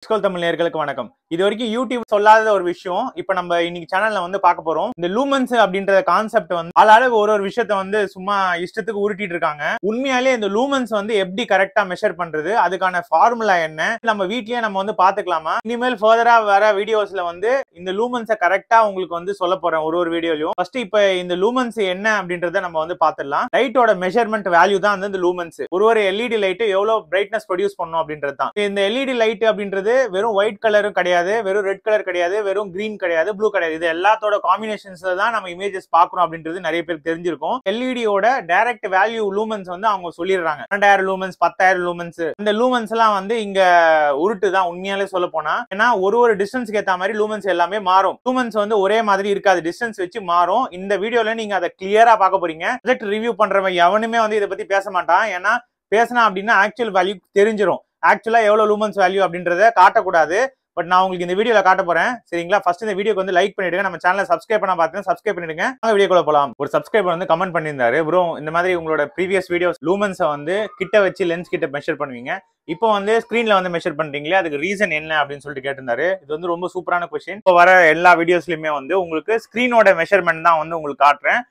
School Tamil நேயர்களுக்கு வணக்கம். இது வரைக்கும் யூடியூப் சொல்லாத ஒரு விஷயம் இப்ப நம்ம இன்னைக்கு சேனல்ல வந்து பார்க்க போறோம். இந்த லூமன்ஸ் அப்படின்ற கான்செப்ட் வந்து ஆளாளுக்கு ஒரு விஷயத்த வந்து சும்மா இஷ்டத்துக்கு உருட்டிட்டு இருக்காங்க. உண்மையாலே இந்த லூமன்ஸ் வந்து எப்படி கரெக்டா மெஷர் பண்றது, அதுக்கான ஃபார்முலா என்ன, நம்ம வீட்லயே நம்ம வந்து பாத்துக்கலாமா? இனிமேல் ஃபர்தரா வர வீடியோஸ்ல வந்து இந்த லூமன்ஸை கரெக்டா உங்களுக்கு வந்து சொல்ல போறேன் ஒரு வீடியோலயும். ஃபர்ஸ்ட் இப்ப இந்த லூமன்ஸ் என்ன அப்படின்றத நம்ம வந்து பாத்துடலாம். லைட்டோட மெஷர்மெண்ட் வேல்யூ தான் வந்து இந்த லூமன்ஸ். ஒரு எல்இடி லைட் எவ்வளவு பிரைட்னஸ் ப்ரொடியூஸ் பண்ணும் அப்படின்றது தான். இந்த எல்இடி லைட் அப்படின்றது வெறும் ஒயிட் கலரும் கிடையாது, வெறும் ரெட் கலர் கிடையாது, வெறும் கிரீன் கிடையாது, ப்ளூ கிடையாது. இது எல்லாத்தோட காம்பினேஷன்ஸ்ல தான் நம்ம இமேஜஸ் பார்க்கணும் அப்படின்றது நிறைய பேருக்கு தெரிஞ்சிருக்கும். எல்இடியோட டைரக்ட் வேல்யூ லூமன்ஸ் வந்து அவங்க சொல்லிடுறாங்க. 2000 லூமன்ஸ், 10,000 லூமன்ஸ். இந்த லூமன்ஸ் எல்லாம் வந்து இங்க உருட்டு தான் உண்மையாலே சொல்ல போனா. ஏன்னா ஒரு டிஸ்டன்ஸ்க்கு ஏத்த மாதிரி லூமன்ஸ் எல்லாமே மாறும். லூமன்ஸ் வந்து ஒரே மாதிரி இருக்காது, டிஸ்டன்ஸ் வச்சு மாறும். இந்த வீடியோல நீங்க அதை கிளியரா பார்க்க போறீங்க. ப்ராஜெக்ட் ரிவ்யூ பண்றவன் எவனுமே வந்து இதை பத்தி பேச மாட்டான். ஏன்னா பேசினா அப்படின்னா ஆக்சுவல் வேல்யூ தெரிஞ்சிடும். ஆக்சுவலா எவ்வளவு லூமன்ஸ் வேல்யூ அப்படின்றத காட்டக்கூடாது. பட் நான் உங்களுக்கு இந்த வீடியோல காட்ட போறேன். சரிங்களா? ஃபர்ஸ்ட் இந்த வீடியோக்கு வந்து லைக் பண்ணிடுங்க. நம்ம சேனலை சப்ஸ்கிரைப் பண்ண பாத்தீங்கன்னா சப்ஸ்கிரைப் பண்ணிடுங்க. வாங்க வீடியோக்குள்ள போலாம். ஒரு சப்ஸ்கிரைபர் வந்து கமெண்ட் பண்ணியிருந்தாரு, ப்ரோ இந்த மாதிரி உங்களோட ப்ரீவியஸ் வீடியோஸ் லூமன்ஸை வந்து கிட்ட வச்சு லென்ஸ் கிட்ட மெஷர் பண்ணுவீங்க, இப்போ வந்து ஸ்கிரீன்ல வந்து மெஷர் பண்றீங்களே, அதுக்கு ரீசன் என்ன அப்படின்னு சொல்லிட்டு கேட்டிருந்தாரு. இது வந்து ரொம்ப சூப்பரான கொஸ்டின். இப்போ வர எல்லா வீடியோஸ்லயுமே வந்து உங்களுக்கு ஸ்கிரீனோட மெஷர்மெண்ட் தான் வந்து உங்களுக்கு காட்டுறேன்.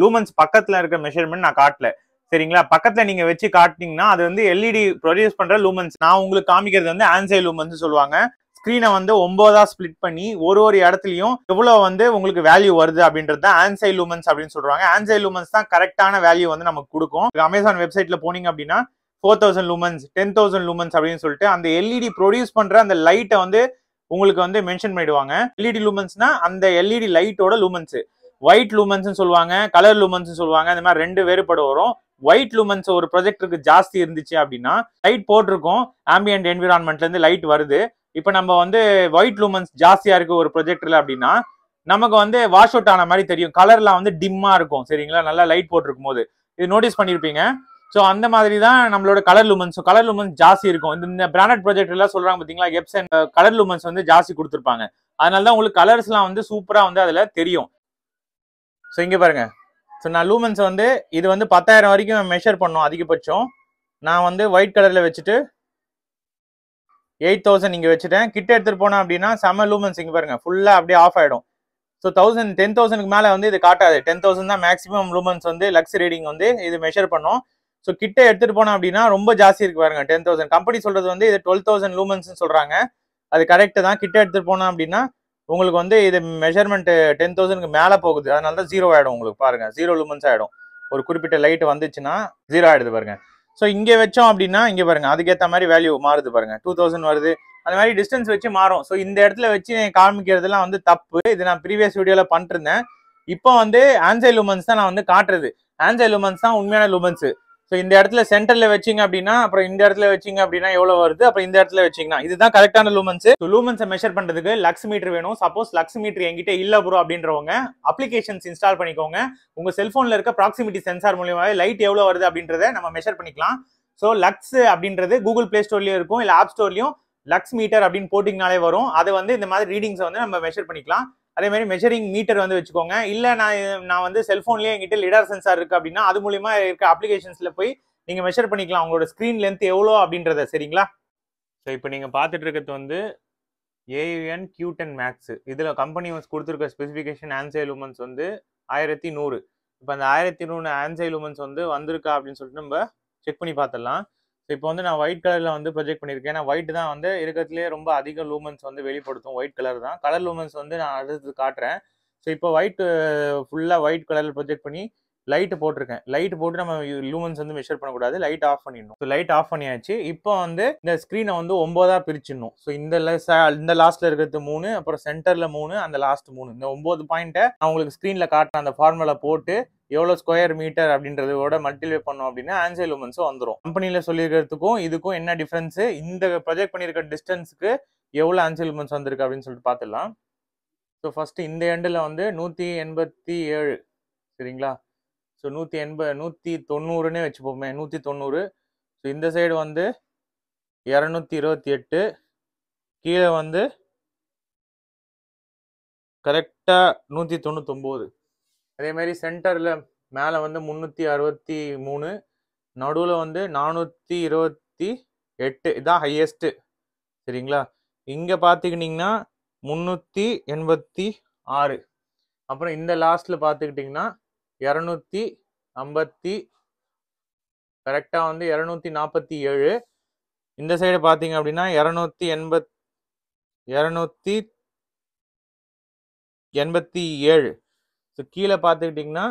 லூமன்ஸ் பக்கத்துல இருக்க மெஷர்மெண்ட் நான் காட்டல. சரிங்களா? பக்கத்துல நீங்க வச்சு காட்டினீங்கன்னா அது வந்து எல்இடி ப்ரொடியூஸ் பண்ற லூமன்ஸ். நான் உங்களுக்கு காமிக்கிறது வந்து ஆன்சை லூமன்ஸ் சொல்லுவாங்க. ஸ்கிரீனை வந்து 9ஆ ஸ்பிளிட் பண்ணி ஒரு இடத்துலயும் எவ்வளவு வந்து உங்களுக்கு வேல்யூ வருது அப்படின்றது தான் ஆன்சை லூமன்ஸ் அப்படின்னு சொல்றாங்க. ஆன்சை லூமன்ஸ் தான் கரெக்டான வேல்யூ வந்து நமக்கு கொடுக்கும். அமேசான் வெப்சைட்ல போனீங்க அப்படின்னா 4000 லூமன்ஸ், 10,000 லூமன்ஸ் அப்படின்னு சொல்லிட்டு அந்த எல்இடி ப்ரொடியூஸ் பண்ற அந்த லைட்டை வந்து உங்களுக்கு வந்து மென்ஷன் பண்ணிடுவாங்க. எல்இடி லூமன்ஸ்னா அந்த எல்இடி லைட்டோட லூமன்ஸ். ஒயிட் லூமன்ஸ் சொல்லுவாங்க, கலர் லூமன்ஸ் சொல்லுவாங்க. இந்த மாதிரி ரெண்டு வேறுபடு வரும். ஒயிட் லூமன்ஸ் ஒரு ப்ரொஜெக்டருக்கு ஜாஸ்தி இருந்துச்சு அப்படின்னா லைட் போட்டிருக்கோம், ஆம்பியன்ட் என்விரான்மெண்ட்ல இருந்து லைட் வருது. இப்ப நம்ம வந்து ஒயிட் லூமன்ஸ் ஜாஸ்தியா இருக்கு ஒரு ப்ரொஜெக்டர்ல அப்படின்னா நமக்கு வந்து வாஷ் அவுட் ஆன மாதிரி தெரியும். கலர்லாம் வந்து டிம்மா இருக்கும். சரிங்களா? நல்லா லைட் போட்டிருக்கும் போது இது நோட்டீஸ் பண்ணிருப்பீங்க. ஸோ அந்த மாதிரி தான் நம்மளோட கலர் லூமன்ஸ். கலர் லூமன்ஸ் ஜாஸ்தி இருக்கும். இந்த பிராண்டட் ப்ரொஜெக்டர் எல்லாம் சொல்றாங்க பாத்தீங்களா, எப்சன் கலர் லூமன்ஸ் வந்து ஜாஸ்தி கொடுத்துருப்பாங்க. அதனாலதான் உங்களுக்கு கலர்ஸ் எல்லாம் வந்து சூப்பரா வந்து அதுல தெரியும். ஸோ இங்க பாருங்க. ஸோ நான் லூமன்ஸ் வந்து இது வந்து 10,000 வரைக்கும் மெஷர் பண்ணோம் அதிகபட்சம். நான் வந்து ஒயிட் கலர்ல வச்சுட்டு 8,000 இங்க வச்சுட்டேன். கிட்ட எடுத்துட்டு போனோம் அப்படின்னா செம லூமன்ஸ் இங்க பாருங்க ஃபுல்லா அப்படியே ஆஃப் ஆயிடும். ஸோ 10,000 மேல வந்து இது காட்டாது. 10,000 தான் மேக்ஸிமம் லூமன்ஸ் வந்து லக்ஸ் ரீடிங் வந்து இது மெஷர் பண்ணும். ஸோ கிட்ட எடுத்துட்டு போனோம் அப்படின்னா ரொம்ப ஜாஸ்தி இருக்கு பாருங்க. 10,000 கம்பெனி சொல்றது வந்து இது 12,000 லூமன்ஸ் சொல்றாங்க. அது கரெக்ட் தான். கிட்ட எடுத்துட்டு போனோம் அப்படின்னா உங்களுக்கு வந்து இது மெஷர்மெண்ட் 10,000க்கு மேல போகுது. அதனால தான் ஜீரோ ஆயிடும். உங்களுக்கு பாருங்க ஜீரோ லூமன்ஸ் ஆயிடும். ஒரு குறிப்பிட்ட லைட் வந்துச்சுன்னா ஜீரோ ஆயிடுது பாருங்க. ஸோ இங்க வச்சோம் அப்படின்னா இங்க பாருங்க அதுக்கேற்ற மாதிரி வேல்யூ மாறுது பாருங்க. 2000 வருது. அந்த மாதிரி டிஸ்டன்ஸ் வச்சு மாறும். ஸோ இந்த இடத்துல வச்சு காமிக்கிறதுலாம் வந்து தப்பு. இது நான் ப்ரீவியஸ் வீடியோல பண்ணிட்டு இருந்தேன். இப்போ வந்து ஆன்சை லூமன்ஸ் தான் நான் வந்து காட்டுறது. ஆன்சை லூமன்ஸ் தான் உண்மையான லூமன்ஸ். ஸோ இந்த இடத்துல சென்டர்ல வச்சிங்க அப்படின்னா அப்புறம் இந்த இடத்துல வச்சிங்க அப்படின்னா எவ்வளவு வருது, அப்புறம் இந்த இடத்துல வச்சிங்கன்னா இதுதான் கரெக்டான லூமன்ஸ். லூமன்ஸை மெஷர் பண்றதுக்கு லக்ஸ் மீட்டர் வேணும். சப்போஸ் லக்ஸ் மீட்டர் என்கிட்ட இல்ல ப்ரோ அப்படின்றவங்க அப்ளிகேஷன்ஸ் இன்ஸ்டால் பண்ணிக்கோங்க. உங்க செல்போன்ல இருக்க ப்ராக்சிமிட்டி சென்சார் மூலியமாவே லைட் எவ்வளவு வருது அப்படின்றத நம்ம மெஷர் பண்ணிக்கலாம். ஸோ லக்ஸ் அப்படின்றது கூகுள் பிளே ஸ்டோர்லயும் இருக்கும், இல்ல ஆப் ஸ்டோர்லயும் லக்ஸ் மீட்டர் அப்படின்னு போட்டிங்கனாலே வரும். அது வந்து இந்த மாதிரி ரீடிங்ஸை வந்து நம்ம மெஷர் பண்ணிக்கலாம். அதே மாதிரி மெஷரிங் மீட்டர் வந்து வச்சுக்கோங்க. இல்ல நான் வந்து செல்போன்லயே என்கிட்ட லிடார் சென்சார் இருக்கு அப்படின்னா அது மூலியமா இருக்க அப்ளிகேஷன்ஸ்ல போய் நீங்க மெஷர் பண்ணிக்கலாம் உங்களோட ஸ்கிரீன் லென்த் எவ்வளோ அப்படின்றத. சரிங்களா? ஸோ இப்போ நீங்க பார்த்துட்டு இருக்கிறது வந்து AUN Q10 Max. இதுல கம்பெனி கொடுத்துருக்க ஸ்பெசிஃபிகேஷன் ஆன்சை லூமன்ஸ் வந்து 1100. இப்போ அந்த 1100 ஆன்சை லூமன்ஸ் வந்து வந்திருக்கா அப்படின்னு சொல்லிட்டு நம்ம செக் பண்ணி பார்த்துடலாம். ஸோ இப்போ வந்து நான் ஒயிட் கலர்ல வந்து ப்ரொஜெக்ட் பண்ணியிருக்கேன். ஏன்னா ஒயிட் தான் வந்து இருக்கிறதுலேயே ரொம்ப அதிக லூமன்ஸ் வந்து வெளிப்படுத்தும். ஒயிட் கலர் தான். கலர் லூமன்ஸ் வந்து நான் அடுத்து காட்டுறேன். ஸோ இப்போ ஒயிட் ஃபுல்லா ஒயிட் கலர்ல ப்ரொஜெக்ட் பண்ணி லைட் போட்டிருக்கேன். லைட் போட்டு நம்ம லூமன்ஸ் வந்து மெஷர் பண்ணக்கூடாது. லைட் ஆஃப் பண்ணிடணும். ஸோ லைட் ஆஃப் பண்ணியாச்சு. இப்போ வந்து இந்த ஸ்கிரீனை வந்து 9ஆ பிரிச்சிடணும். ஸோ இந்த லாஸ்ட்ல இருக்கிறது 3, அப்புறம் சென்டர்ல 3, அந்த லாஸ்ட் 3. இந்த 9 பாயிண்ட்டை நான் உங்களுக்கு ஸ்கிரீன்ல காட்டுற அந்த ஃபார்முலா போட்டு எவ்வளவு ஸ்கொயர் மீட்டர் அப்படின்றதோட மல்டிப்ளை பண்ணோம் அப்படின்னா ஆன்சை லூமன்ஸும் வந்துடும். கம்பெனில சொல்லியிருக்கிறதுக்கும் இதுக்கும் என்ன டிஃபரன்ஸ், இந்த ப்ரொஜெக்ட் பண்ணியிருக்க டிஸ்டன்ஸுக்கு எவ்வளவு ஆன்சை லூமன்ஸ் வந்திருக்கு அப்படின்னு சொல்லிட்டு பார்த்துடலாம். ஸோ ஃபர்ஸ்ட் இந்த எண்டில் வந்து 187. சரிங்களா? ஸோ 190 வச்சுப்போமே, 190. ஸோ இந்த சைடு வந்து 228. கீழே வந்து கரெக்டா 199. அதே மாதிரி சென்டர்ல மேல வந்து 363, நடுவுல வந்து 428. இதான் ஹையஸ்ட். சரிங்களா. இங்க பாத்துக்கிட்டீங்கன்னா 386. அப்புறம் இந்த லாஸ்ட்ல பாத்துக்கிட்டீங்கன்னா 250 கரெக்டா வந்து 247. இந்த சைடு பாத்தீங்க அப்படின்னா 287. கீழே பாத்துக்கிட்டீங்கன்னா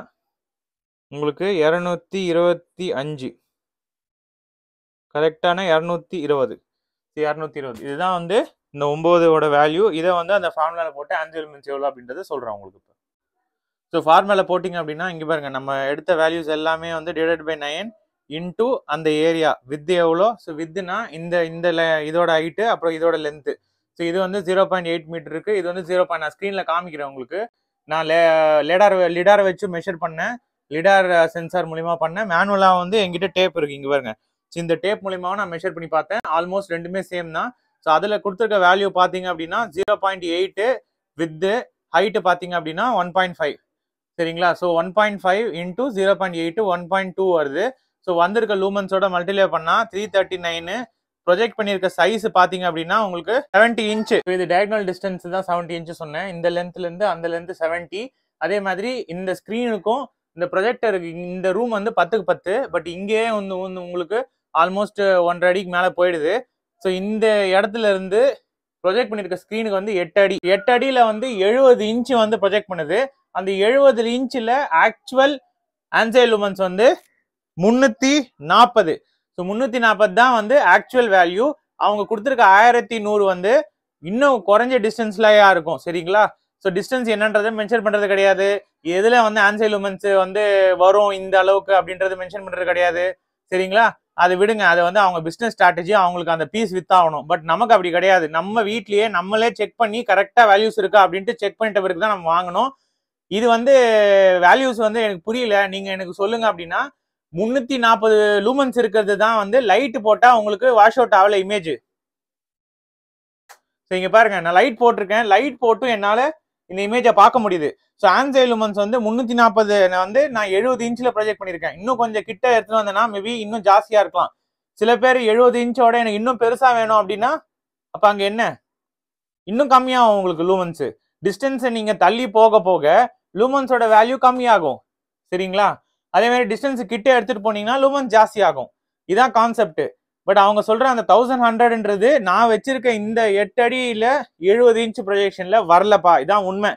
உங்களுக்கு 225 கரெக்டான 220. இதுதான் வந்து இந்த 9ஓட வேல்யூ. இதை வந்து அந்த ஃபார்முலால போட்டு ஆன்ஜல் லூமென்ஸ் எவ்வளோ அப்படின்றத சொல்றேன் உங்களுக்கு. ஸோ ஃபார்முலா போட்டிங்க அப்படின்னா இங்கே பாருங்க, நம்ம எடுத்த வேல்யூஸ் எல்லாமே வந்து டிவைட் பை 9 இன்டூ அந்த ஏரியா வித் எவ்வளோ. ஸோ வித்னா இந்த இதோட ஹைட்டு அப்புறம் இதோட லென்த்து. ஸோ இது வந்து 0.8 மீட்டர் இருக்கு. இது வந்து 0. நான் ஸ்க்ரீனில் காமிக்கிறேன் உங்களுக்கு. நான் லிடாரை வச்சு மெஷர் பண்ணேன். லிடார் சென்சார் மூலியமா பண்ணேன். மேனுவலாக வந்து எங்கிட்ட டேப் இருக்கு இங்கே பாருங்க. ஸோ இந்த டேப் மூலியமாக நான் மெஷர் பண்ணி பார்த்தேன். ஆல்மோஸ்ட் ரெண்டுமே சேம் தான். ஸோ அதில் கொடுத்துருக்க வேல்யூ பார்த்தீங்க அப்படின்னா 0.8 வித்து ஹைட்டு பார்த்தீங்க அப்படின்னா 1.5. சரிங்களா. ஸோ 1.5 இன்டூ 0.8 1.2 வருது. ஸோ வந்திருக்க லூமன்ஸோட மல்டிப்ளை பண்ணா 339. ப்ரொஜெக்ட் பண்ணியிருக்க சைஸ் பார்த்தீங்க அப்படின்னா உங்களுக்கு 70 இன்ச். இது டயகனல் டிஸ்டன்ஸ் தான் 70 இன்ச் சொன்னேன். இந்த லென்த்ல இருந்து அந்த லென்த் 70. அதே மாதிரி இந்த ஸ்க்ரீனுக்கும் இந்த ப்ரொஜெக்டருக்கு இந்த ரூம் வந்து 10க்கு 10. பட் இங்கேயே வந்து உங்களுக்கு ஆல்மோஸ்ட் 1.5 அடிக்கு மேலே போயிடுது. ஸோ இந்த இடத்துல இருந்து ப்ரொஜெக்ட் பண்ணியிருக்க ஸ்க்ரீனுக்கு வந்து 8 அடி. 8 அடியில் வந்து 70 இன்ச் வந்து ப்ரொஜெக்ட் பண்ணுது. அந்த 70 இன்ச்சில் ஆக்சுவல் ஆன்சைல் லூமன்ஸ் வந்து 340. ஸோ 340 தான் வந்து ஆக்சுவல் வேல்யூ. அவங்க கொடுத்துருக்க 1100 வந்து இன்னும் குறைஞ்ச டிஸ்டன்ஸ்லயா இருக்கும். சரிங்களா. ஸோ டிஸ்டன்ஸ் என்னன்றதை மென்ஷன் பண்றது கிடையாது. எதுல வந்து ஆன்சைல் லூமன்ஸ் வந்து வரும் இந்த அளவுக்கு அப்படின்றது மென்ஷன் பண்றது கிடையாது. சரிங்களா. அதை விடுங்க. அதை வந்து அவங்க பிசினஸ் ஸ்ட்ராட்டஜி, அவங்களுக்கு அந்த பீஸ் வித்தாகணும். பட் நமக்கு அப்படி கிடையாது. நம்ம வீட்லயே நம்மளே செக் பண்ணி கரெக்டா வேல்யூஸ் இருக்கா அப்படின்ட்டு செக் பண்ணிட்ட பிறகு தான் நம்ம வாங்கணும். இது வந்து வேல்யூஸ் வந்து எனக்கு புரியல, நீங்க எனக்கு சொல்லுங்க அப்படின்னா 340 லூமன்ஸ் இருக்கிறது தான் வந்து லைட் போட்டா உங்களுக்கு வாஷ் அவுட் ஆகல இமேஜ். இங்க பாருங்க, நான் லைட் போட்டிருக்கேன். லைட் போட்டும் என்னால இந்த இமேஜை பார்க்க முடியுது. ஸோ ஆன்சைல் லூமன்ஸ் வந்து 340 வந்து நான் 70 இன்ச்ல ப்ரொஜெக்ட் பண்ணியிருக்கேன். இன்னும் கொஞ்சம் கிட்ட எடுத்துட்டு வந்தேன்னா மேபி இன்னும் ஜாஸ்தியா இருக்கலாம். சில பேர் 70 இன்ச்சோட எனக்கு இன்னும் பெருசா வேணும் அப்படின்னா அப்ப அங்க என்ன இன்னும் கம்மியாகும் உங்களுக்கு லூமன்ஸ். டிஸ்டன்ஸை நீங்க தள்ளி போக போக லூமன்ஸோட வேல்யூ கம்மியாகும். சரிங்களா. அதே மாதிரி டிஸ்டன்ஸ் கிட்ட எடுத்துட்டு போனீங்கன்னா லூமன்ஸ் ஜாஸ்தி ஆகும். இதான் கான்செப்ட். பட் அவங்க சொல்ற அந்த 1100ன்றது நான் வச்சிருக்க இந்த 8 அடியில 70 இன்ச் ப்ரொஜெக்ஷன்ல வரலப்பா. இதான் உண்மை.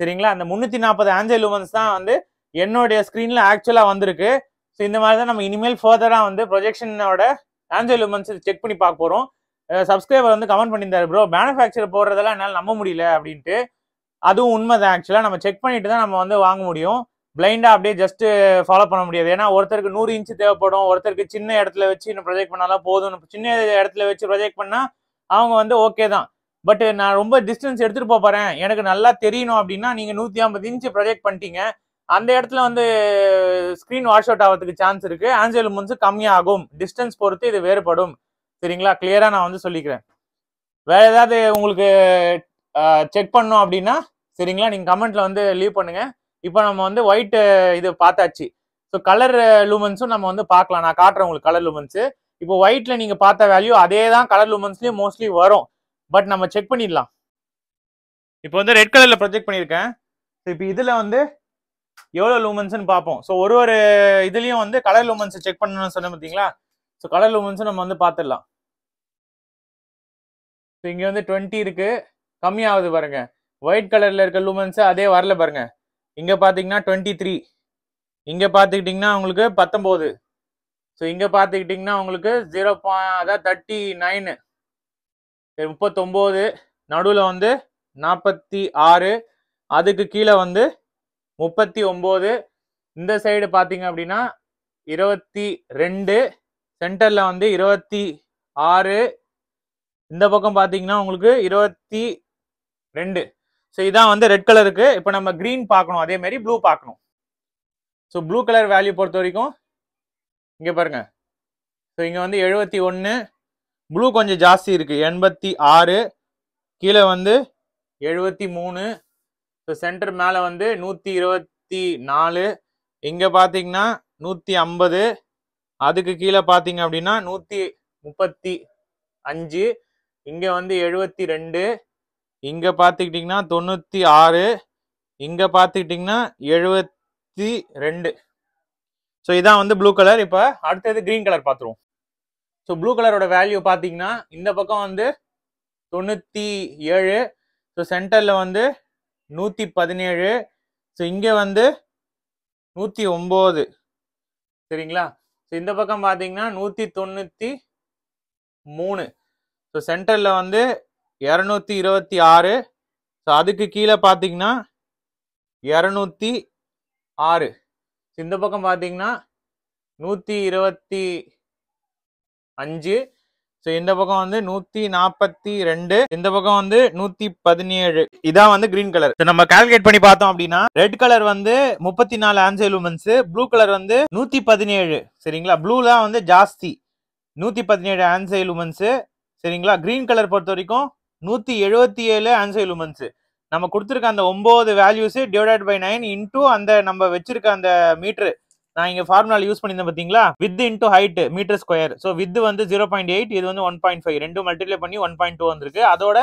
சரிங்களா. அந்த 340 ஆன்சைல் லூமன்ஸ் தான் வந்து என்னுடைய ஸ்கிரீன்ல ஆக்சுவலா வந்திருக்கு. ஸோ இந்த மாதிரி தான் நம்ம இனிமேல் ஃபர்தரா வந்து ப்ரொஜெக்ஷனோட ஆன்சைல் லூமன்ஸ் செக் பண்ணி பார்க்க போறோம். சப்ஸ்கிரைபர் வந்து கமெண்ட் பண்ணியிருந்தாரு, ப்ரோ மேனுஃபேக்சர் போடுறதெல்லாம் என்னால் நம்ப முடியல அப்படின்ட்டு. அதுவும் உண்மைதான். ஆக்சுவலா நம்ம செக் பண்ணிட்டு தான் நம்ம வந்து வாங்க முடியும். பிளைண்டா அப்படியே ஜஸ்ட் ஃபாலோ பண்ண முடியாது. ஏன்னா ஒருத்தருக்கு 100 இன்ச் தேவைப்படும், ஒருத்தருக்கு சின்ன இடத்துல வச்சு ப்ரொஜெக்ட் பண்ணாலும் போதும். சின்ன இடத்துல வச்சு ப்ரொஜெக்ட் பண்ணா அவங்க வந்து ஓகே தான். பட் நான் ரொம்ப டிஸ்டன்ஸ் எடுத்துட்டு போறேன், எனக்கு நல்லா தெரியணும் அப்படின்னா நீங்க 150 இன்ச் ப்ரொஜெக்ட் பண்ணிட்டீங்க. அந்த இடத்துல வந்து ஸ்கிரீன் வாஷ் அவுட் ஆகிறதுக்கு சான்ஸ் இருக்கு. ஆன்சைல் லூமன்ஸ் கம்மியாகும். டிஸ்டன்ஸ் பொறுத்து இது வேறுபடும். சரிங்களா. கிளியரா நான் வந்து சொல்லிக்கிறேன். வேற ஏதாவது உங்களுக்கு செக் பண்ணோம் அப்படின்னா சரிங்களா, நீங்க கமெண்ட்ல வந்து லீவ் பண்ணுங்க. இப்போ நம்ம வந்து ஒயிட் இது பார்த்தாச்சு. ஸோ கலர் லூமன்ஸும் நம்ம வந்து பார்க்கலாம். நான் காட்டுறேன் உங்களுக்கு கலர் லூமன்ஸ். இப்போ ஒயிட்ல நீங்க பார்த்த வேல்யூ அதே தான் கலர் லூமன்ஸ்லயும் மோஸ்ட்லி வரும். பட் நம்ம செக் பண்ணிடலாம். இப்போ வந்து ரெட் கலர்ல ப்ரொஜெக்ட் பண்ணியிருக்கேன். இப்போ இதுல வந்து எவ்வளவு லூமன்ஸ்னு பார்ப்போம். ஸோ ஒரு இதுலயும் வந்து கலர் லூமன்ஸ் செக் பண்ணணும்னு சொன்ன பார்த்தீங்களா. ஸோ கலர் லூமன்ஸ் நம்ம வந்து பார்த்துடலாம். ஸோ இங்க வந்து 20 இருக்கு, கம்மியாகுது பாருங்க. ஒயிட் கலர்ல இருக்க லூமன்ஸ் அதே வரல பாருங்க. இங்க பாத்தீங்கன்னா 23, இங்க பாத்துக்கிட்டீங்கன்னா உங்களுக்கு 19. ஸோ இங்க பாத்துக்கிட்டீங்கன்னா உங்களுக்கு 39, 39, நடுவில் வந்து 46, அதுக்கு கீழே வந்து 39. இந்த சைடு பாத்தீங்க அப்படின்னா 22, சென்டர்ல வந்து 26, இந்த பக்கம் பாத்தீங்கன்னா உங்களுக்கு 22. ஸோ இதான் வந்து ரெட் கலருக்கு. இப்போ நம்ம கிரீன் பார்க்கணும், அதே மாதிரி ப்ளூ பார்க்கணும். ஸோ ப்ளூ கலர் வேல்யூ பொறுத்த வரைக்கும் இங்கே பாருங்க. ஸோ இங்கே வந்து 71, ப்ளூ கொஞ்சம் ஜாஸ்தி இருக்கு 86, கீழே வந்து 73. ஸோ சென்டர் மேலே வந்து 124, இங்கே பார்த்தீங்கன்னா 150, அதுக்கு கீழே பார்த்தீங்க அப்படின்னா 135. இங்க வந்து 72, இங்க பாத்துக்கிட்டீங்கன்னா 96, இங்க பாத்துக்கிட்டீங்கன்னா 72. ஸோ இதான் வந்து ப்ளூ கலர். இப்போ அடுத்தது கிரீன் கலர் பார்த்துருவோம். ஸோ ப்ளூ கலரோட வேல்யூ பார்த்தீங்கன்னா இந்த பக்கம் வந்து 97, ஸோ சென்டர்ல வந்து 117, ஸோ இங்கே வந்து 109. சரிங்களா? ஸோ இந்த பக்கம் பார்த்தீங்கன்னா 193, ஸோ சென்டர்ல வந்து 226, ஸோ அதுக்கு கீழே பார்த்தீங்கன்னா 206, இந்த பக்கம் பார்த்தீங்கன்னா 125, ஸோ இந்த பக்கம் வந்து 142, இந்த பக்கம் வந்து 117. இதான் வந்து கிரீன் கலர். நம்ம கால்குலேட் பண்ணி பார்த்தோம் அப்படின்னா ரெட் கலர் வந்து 34 ஆன்சைல் லூமன்ஸ், ப்ளூ கலர் வந்து 117. சரிங்களா? ப்ளூ தான் வந்து ஜாஸ்தி, 117 ஆன்சைல் லூமன்ஸ். சரிங்களா? கிரீன் கலர் பொறுத்த வரைக்கும் 177 ஆன்சைல் லூமன்ஸ். நம்ம கொடுத்துருக்க அந்த 9 வேல்யூஸ் டிவைடட் பை 9 இன்டூ அந்த நம்ம வச்சிருக்க அந்த மீட்டர், நான் இங்க ஃபார்முலா யூஸ் பண்ணியிருந்தேன் பாத்தீங்களா, with into height metre square. So with வந்து 0.8, இது வந்து 1.5, ரெண்டும் மல்டிப்ளை பண்ணி 1.2 வந்திருக்கு. அதோட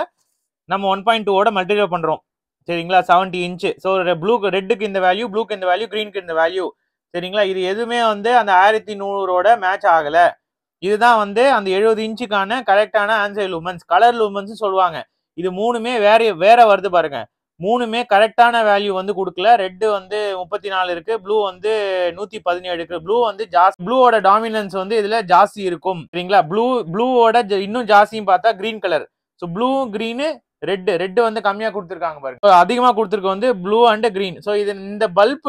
நம்ம 1.2 மல்டிப்ளை பண்றோம். சரிங்களா? 70 இன்ச். ஸோ ப்ளூ ரெட்டுக்கு இந்த வேல்யூ, ப்ளூக்கு இந்த வேல்யூ, கிரீனுக்கு இந்த வேல்யூ. சரிங்களா? இது எதுவுமே வந்து அந்த 1100 மேட்ச் ஆகல. இதுதான் வந்து அந்த 70 இன்ச்சுக்கான கரெக்டான ஆன்சைல் லூமன்ஸ், கலர் லூமன்ஸ் சொல்லுவாங்க. இது மூணுமே வேற வருது பாருங்க. மூணுமே கரெக்டான வேல்யூ வந்து கொடுக்கல. ரெட் வந்து 34 இருக்கு, ப்ளூ வந்து 117 இருக்கு. ப்ளூ வந்து ஜாஸ்தி, ப்ளூவோட டாமினன்ஸ் வந்து இதுல ஜாஸ்தி இருக்கும். சரிங்களா? ப்ளூவோட இன்னும் ஜாஸ்தியும் பார்த்தா green colour. So blue, green, red வந்து கம்மியா கொடுத்துருக்காங்க பாருங்க. அதிகமா கொடுத்துருக்கு வந்து ப்ளூ அண்ட் கிரீன். ஸோ இது இந்த பல்ப்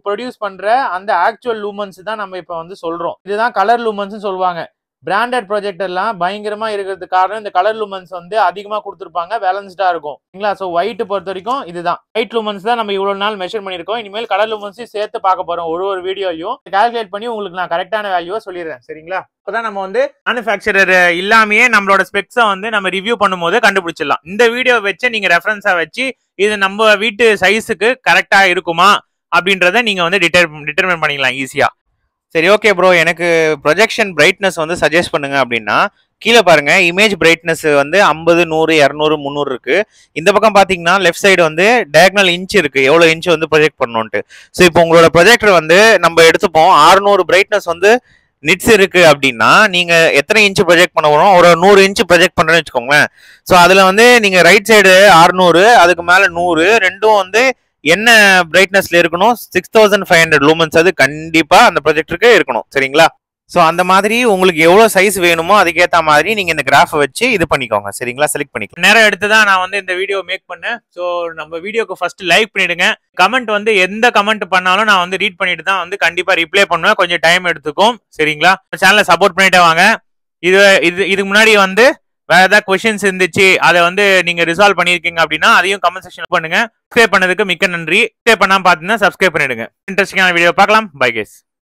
ப்ரொடியூஸ் பண்ற அந்த ஆக்சுவல் லூமன்ஸ் தான் நம்ம இப்ப வந்து சொல்றோம். இதுதான் கலர் லூமன்ஸ் சொல்லுவாங்க. பிராண்டட் ப்ரொஜெக்டர் எல்லாம் பயங்கரமா இருக்கிறதுக்கு காரணம் இந்த கலர் லூமன்ஸ் வந்து அதிகமா கொடுத்துருப்பாங்க, பேலன்ஸ்டா இருக்கும். சரிங்களா? ஸோ ஒயிட் பொறுத்த வரைக்கும் இதுதான் ஒயிட் லூமன்ஸ் தான் நம்ம இவ்வளவு நாள் மெஷர் பண்ணிருக்கோம். இனிமேல் கலர் லூமன்ஸ் சேர்த்து பார்க்க போறோம். ஒரு வீடியோலையும் கால்குலேட் பண்ணி உங்களுக்கு நான் கரெக்டான வேல்யூவை சொல்லிடுறேன். சரிங்களா? அப்பதான் நம்ம வந்து மேனுஃபேக்சரர் இல்லாமயே நம்மளோட ஸ்பெக்ஸை வந்து நம்ம ரிவ்யூ பண்ணும்போது கண்டுபிடிச்சிடலாம். இந்த வீடியோ வச்சு நீங்க ரெஃபரன்ஸா வச்சு இது நம்ம வீட்டு சைஸுக்கு கரெக்டா இருக்குமா அப்படின்றத நீங்க வந்து டிட்டர்மின் பண்ணிக்கலாம் ஈஸியா. சரி, ஓகே ப்ரோ, எனக்கு ப்ரொஜெக்ஷன் பிரைட்னஸ் வந்து சஜஸ்ட் பண்ணுங்க அப்படின்னா கீழே பாருங்க, இமேஜ் பிரைட்னஸ் வந்து 50, 100, 200, 300 இருக்கு. இந்த பக்கம் பாத்தீங்கன்னா லெஃப்ட் சைடு வந்து டயக்னல் இன்ச் இருக்கு, எவ்வளவு இன்ச் வந்து ப்ரொஜெக்ட் பண்ணணும்ட்டு. ஸோ இப்போ உங்களோட ப்ரொஜெக்டர் வந்து நம்ம எடுத்துப்போம் 600 பிரைட்னஸ் வந்து நிட்ஸ் இருக்கு அப்படின்னா நீங்க எத்தனை இன்ச் ப்ரொஜெக்ட் பண்ண போறோம்? ஒரு 100 இன்ச் ப்ரொஜெக்ட் பண்றேன்னு வச்சுக்கோங்களேன். ஸோ அதுல வந்து நீங்க ரைட் சைடு 600, அதுக்கு மேல 100, ரெண்டும் வந்து என்ன பிரைட்னஸ்ல இருக்கணும்? 6500 லூமன்ஸ் அது கண்டிப்பா அந்த ப்ரொஜெக்டருக்கு இருக்கணும். சரிங்களா? ஸோ அந்த மாதிரி உங்களுக்கு எவ்வளவு சைஸ் வேணுமோ அதுக்கேற்ற மாதிரி நீங்க இந்த கிராஃப் வச்சு இது பண்ணிக்கோங்க. சரிங்களா? செலக்ட் பண்ணிக்கோங்க. நேரம் எடுத்து தான் நான் வந்து இந்த வீடியோ மேக் பண்ணேன். ஸோ நம்ம வீடியோக்கு ஃபர்ஸ்ட் லைக் பண்ணிடுங்க. கமெண்ட் வந்து எந்த கமெண்ட் பண்ணாலும் நான் வந்து ரீட் பண்ணிட்டு தான் வந்து கண்டிப்பா ரிப்ளை பண்ணுவேன். கொஞ்சம் டைம் எடுத்துக்கும். சரிங்களா? சேனலை சப்போர்ட் பண்ணிட்டே வாங்க. இதுக்கு முன்னாடி வந்து வேற ஏதாவது கொஸ்டின்ஸ் இருந்துச்சு, அதை வந்து நீங்க ரிசால்வ் பண்ணிருக்கீங்க அப்படின்னா அதையும் கமெண்ட் செக்ஷன் பண்ணுங்க. சப்ஸ்கிரைப் பண்ணதுக்கு மிக்க நன்றி. சப்ஸ்கிரைப் பண்ணாம பாத்தீங்கன்னா சப்ஸ்கிரைப் பண்ணிடுங்க. இன்ட்ரெஸ்டிங்கான வீடியோ பார்க்கலாம். Bye guys.